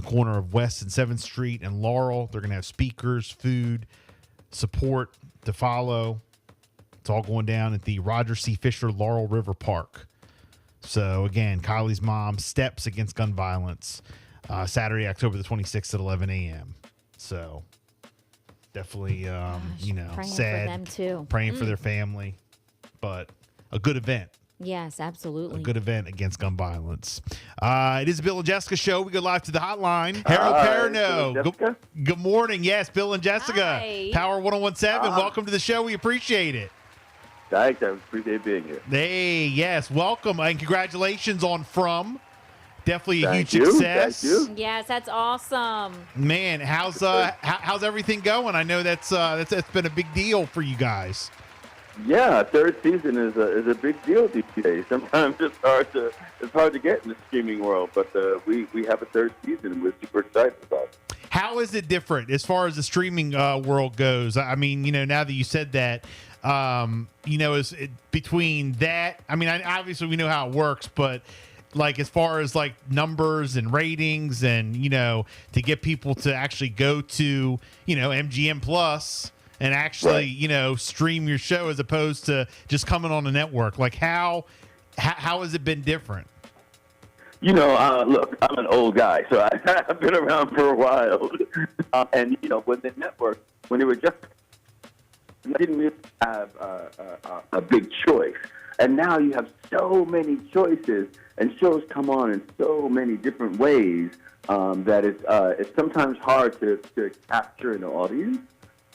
corner of West and 7th Street and Laurel. They're going to have speakers, food, support to follow. It's all going down at the Roger C. Fisher Laurel River Park. So, again, Kylie's mom steps against gun violence Saturday, October the 26th at 11 a.m. So, definitely, praying sad. for them, too. Praying for their family. But a good event. Yes, absolutely. A good event against gun violence. It is the Bill and Jessica show. We go live to the hotline. Harold Perrineau. Good morning. Yes, Bill and Jessica. Hi. Power 1017. Welcome to the show. We appreciate it. Thanks. I appreciate being here. Hey, yes. Welcome. And congratulations on From. Definitely a huge Thank you. success. Thank you. Yes, that's awesome. Man, how's everything going? I know that's been a big deal for you guys. Yeah, third season is a big deal these days. Sometimes it's hard to get in the streaming world, but we have a third season and we're super excited about it. How is it different as far as the streaming world goes? I mean, now that you said that, between that, I mean, obviously we know how it works, but like as far as like numbers and ratings and, to get people to actually go to, MGM Plus and actually, Right. stream your show as opposed to just coming on the network. Like how has it been different? Look, I'm an old guy, so I've been around for a while. And, when the network, when they were just, didn't really have a big choice. And now you have so many choices, and shows come on in so many different ways that it's sometimes hard to capture an audience.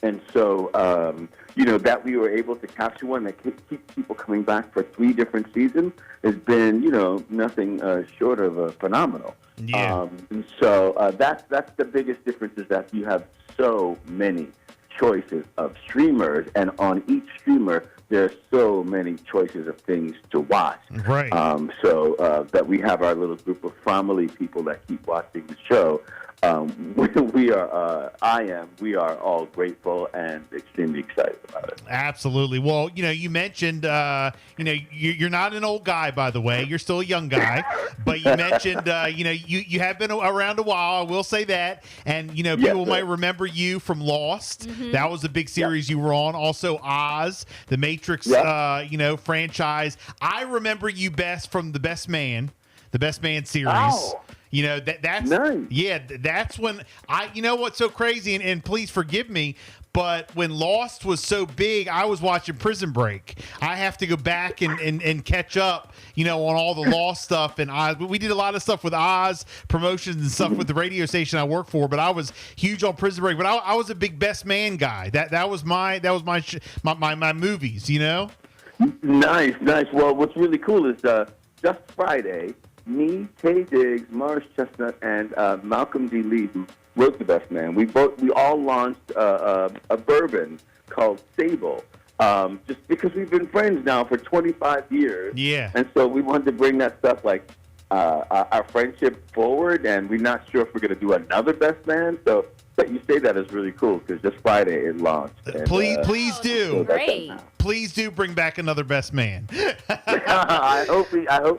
And so, that we were able to capture one that keeps people coming back for 3 different seasons has been, nothing short of phenomenal. Yeah. And so that's the biggest difference is that you have so many choices of streamers, and on each streamer, there are so many choices of things to watch. Right. So that we have our little group of family people that keep watching the show. We are all grateful and extremely excited about it. Absolutely. Well, you mentioned, you're not an old guy, by the way. You're still a young guy. But you mentioned, you have been around a while. I will say that. And, people might remember you from Lost. Mm-hmm. That was a big series you were on. Also, Oz, the Matrix, franchise. I remember you best from The Best Man series. Oh. That's nice. Yeah, that's when what's so crazy, and please forgive me, but when Lost was so big, I was watching Prison Break. I have to go back and catch up, on all the Lost stuff. And Oz. We did a lot of stuff with Oz promotions and stuff with the radio station I work for, but I was huge on Prison Break. But I was a big Best Man guy. That was my movies, Nice. Well, what's really cool is just Friday, me, Tay Diggs, Morris Chestnut, and Malcolm D. Lee, who wrote The Best Man, we all launched a bourbon called Sable, just because we've been friends now for 25 years. Yeah. And so we wanted to bring that stuff, like our friendship forward, and we're not sure if we're going to do another Best Man. So that you say that is really cool, because just Friday it launched. And, please do. so Great. Please do bring back another Best Man. I hope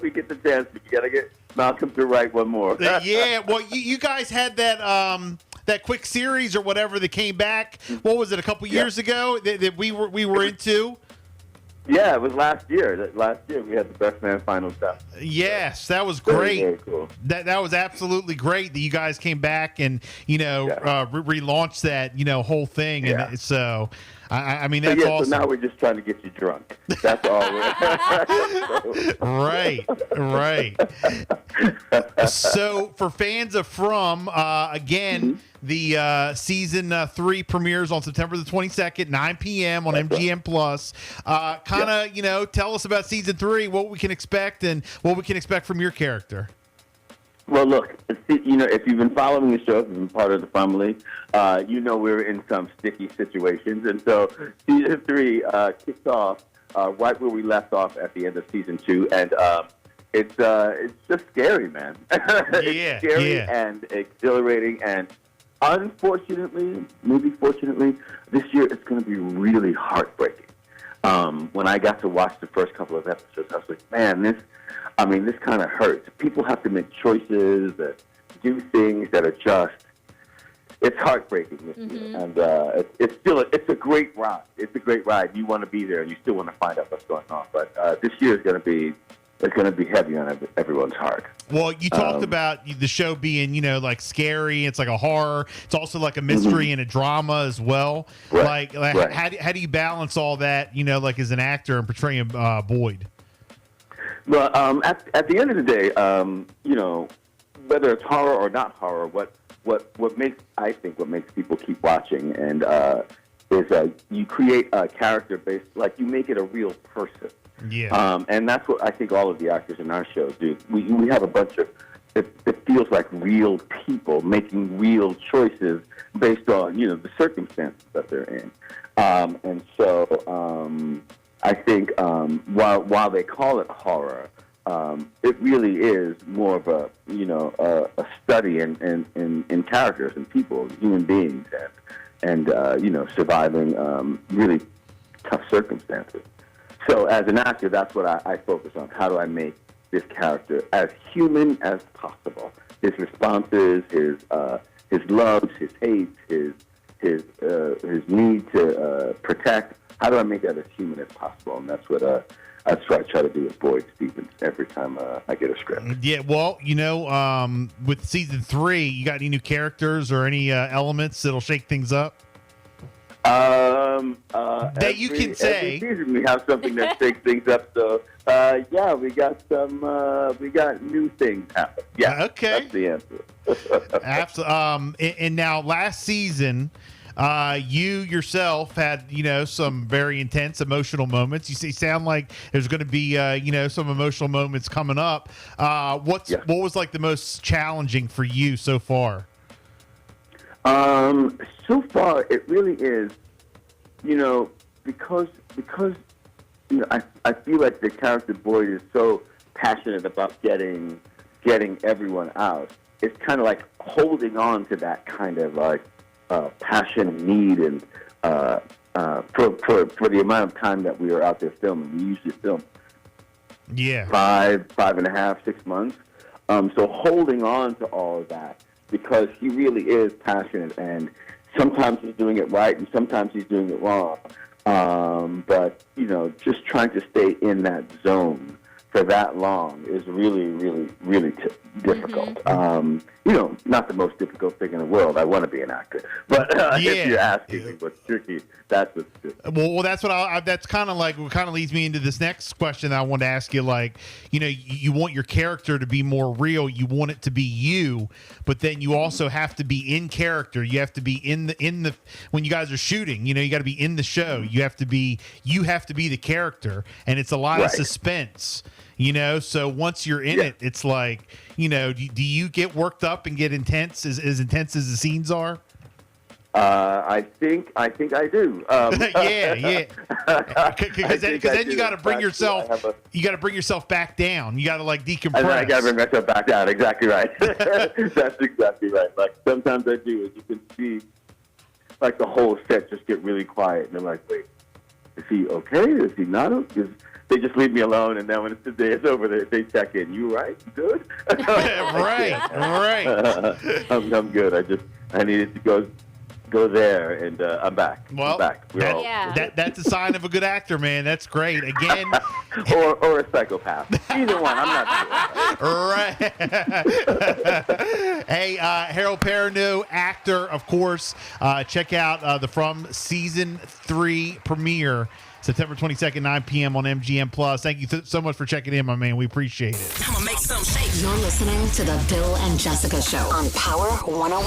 we get the chance. We got to get Malcolm to write one more. Yeah, well, you guys had that quick series or whatever that came back. What was it, a couple years ago that we were into? Yeah, it was last year. Last year we had the Best Man final stuff. Yes, that was great. Very cool. That was absolutely great that you guys came back and relaunched that whole thing. Yeah. And so I mean that's awesome. So now we're just trying to get you drunk. That's all. Right. So for fans of From, again, the season 3 premieres on September the 22nd, 9 p.m. on MGM Plus. Tell us about season 3, what we can expect, and what we can expect from your character. Well, look, if you've been following the show, if you've been part of the family, we're in some sticky situations. And so season 3 kicks off right where we left off at the end of season 2. And it's just scary, man. It's scary and exhilarating. And unfortunately, maybe fortunately, this year it's going to be really heartbreaking. When I got to watch the first couple of episodes, I was like, man, this kind of hurts. People have to make choices that do things that are just, it's heartbreaking this year. And it's a great ride. It's a great ride. You want to be there, and you still want to find out what's going on. But this year is going to be heavy on everyone's heart. Well, you talked about the show being, like scary. It's like a horror. It's also like a mystery and a drama as well. Right. Like how do you balance all that, like as an actor and portraying Boyd? Well, at the end of the day, whether it's horror or not horror, what makes people keep watching and is you create a character based, like you make it a real person. Yeah. And that's what I think all of the actors in our show do. We have a bunch of, it feels like real people making real choices based on, the circumstances that they're in. And so I think while they call it horror, it really is more of a study in characters and people, human beings, and surviving really tough circumstances. So as an actor, that's what I focus on. How do I make this character as human as possible? His responses, his loves, his hates, his need to protect. How do I make that as human as possible? And that's what I try to do with Boyd Stevens every time I get a script. Yeah, well, with season 3, you got any new characters or any elements that'll shake things up? That you can say. Every season we have something that shakes things up. So, we got new things happen. Yeah, okay. That's the answer. Absolutely. And now last season, you yourself had, some very intense emotional moments. You sound like there's going to be, some emotional moments coming up. What was like the most challenging for you so far? So far, it really is, because I feel like the character Boyd is so passionate about getting everyone out. It's kind of like holding on to that kind of like passion and need, and for the amount of time that we are out there filming. We usually film 5.5, 6 months. So holding on to all of that, because he really is passionate, and sometimes he's doing it right and sometimes he's doing it wrong. But, just trying to stay in that zone for that long is really, really, really difficult. Not the most difficult thing in the world. I want to be an actor. But if you're asking me what's tricky, that's what's tricky. Well, that's what that's kind of like what kind of leads me into this next question that I wanted to ask you. Like, you want your character to be more real. You want it to be you, but then you also have to be in character. You have to be in the when you guys are shooting, you got to be in the show. You have to be the character, and it's a lot of suspense. So once you're in it, it's like, do you get worked up and get intense as intense as the scenes are? I think I do. Yeah. Because then you got to bring yourself back down. You got to like decompress. And then I got to bring myself back down. Exactly right. That's exactly right. Like sometimes I do, as you can see, like the whole set just get really quiet, and they're like, wait, is he okay? Is he not okay? They just leave me alone, and then when it's over, they check in. You right? You good? Right. I'm good. I needed to go there, and I'm back. Well, I'm back. That's a sign of a good actor, man. That's great. Again, or a psychopath. Either one. I'm not sure. Right. Hey, Harold Perrineau, actor, of course. Check out the From Season 3 premiere, September 22nd, 9 p.m. on MGM Plus. Thank you so much for checking in, my man. We appreciate it. I'm gonna make some shake. You're listening to the Bill and Jessica Show on Power 101.